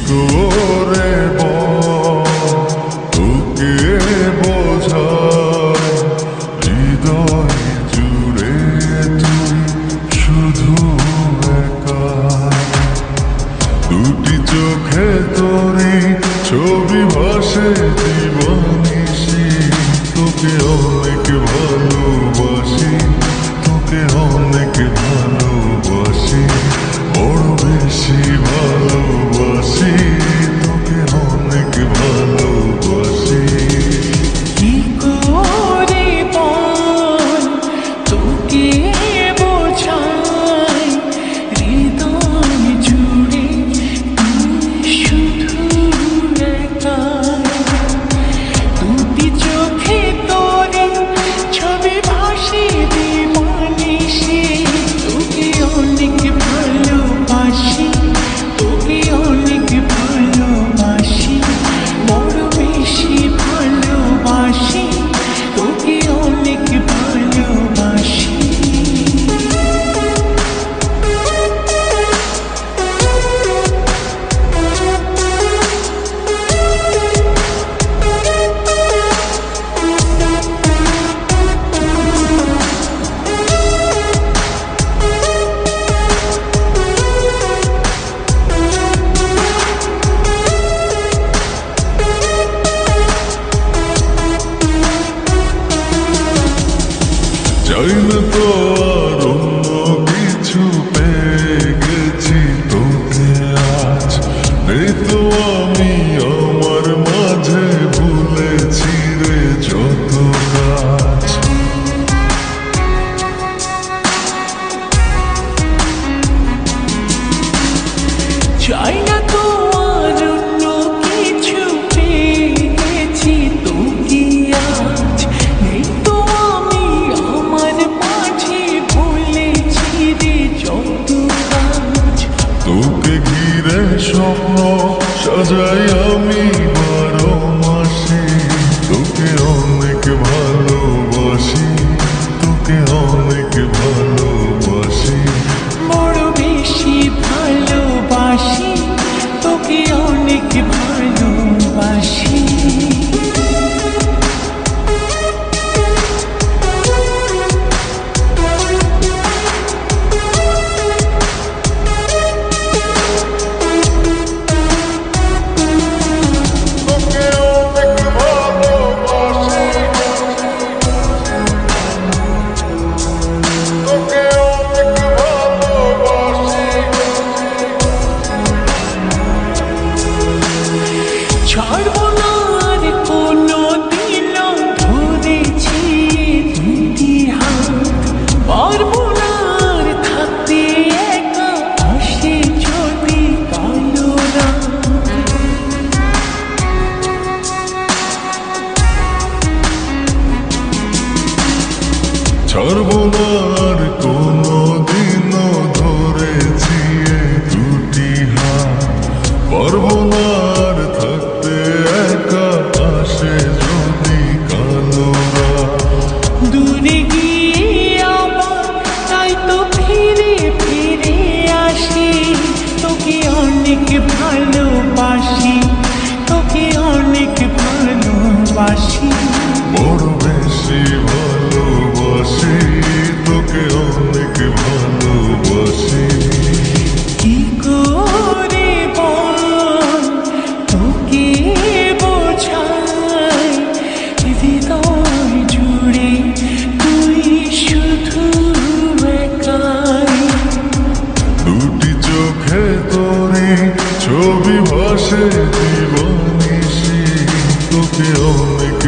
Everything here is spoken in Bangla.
করে তোকে বোঝায় হৃদয় জুড়ে তুই শুধু একা। দুটি চোখে তোরে ছবি ভাসে দিবানিশি, তোকে অনেক ভালোবাসি, তোকে অনেক ভালোবাসি, বড় বেশি ভালোবাসি, তোকে অনেক ভালোবাসি। কি করে বল তোকে বোঝাই হৃদয় জুড়ে তুই শুধু একা। দুটি চোখে তোরে ছবি ভাসে দিবানিশি, তোকে অনেক ভালোবাসি, তোকে অনেক ভালোবাসি, বড় বেশি ভালোবাসি, তোকে অনেক ভালোবাসি। চাই না তো আর অন্য কিছু, পেয়ে গেছি তোকে আজ। নেই তো আমি আমার মাঝে, ভুলেছি রে যত কাজ। চাই না তো আর অন্য কিছু, পেয়ে গেছি তোকে আজ। নেই তো আমি আমার মাঝে, ভুলেছি রে যত কাজ। তোকে ঘিরে স্বপ্ন সাজাই আমি 12 মাসে, তোকে অনেক ভালোবাসি, তোকে অনেক ভালোবাসি, বড় বেশি ভালোবাসি, তোকে অনেক ভালোবাসি। তোকে অনেক ভালোবাসি, তোকে অনেক ভালোবাসি। ছাড়বো না আর কোনো দিনও, ধরেছি দুটি হাত। পারবো না আর থাকতে একা, আসে যদি কালো রাত। ছাড়বো না আর কোনো দিনও, ধরেছি এই দুটি হাত। পারবো না আর থাকতে একা, আসে যদি কালো রাত। দূরে গিয়ে আবার তাই তো ফিরে ফিরে আসি, তোকে অনেক ভালোবাসি, তোকে অনেক ভালোবাসি, বড় বেশি ভালোবাসি, তোকে অনেক ভালোবাসি। কি করে বল তোকে বোঝাই হৃদয় জুড়ে তুই শুধু একাই। দুটি চোখে তোরে ছবি ভাসে দিবানিশি, তোকে অনেক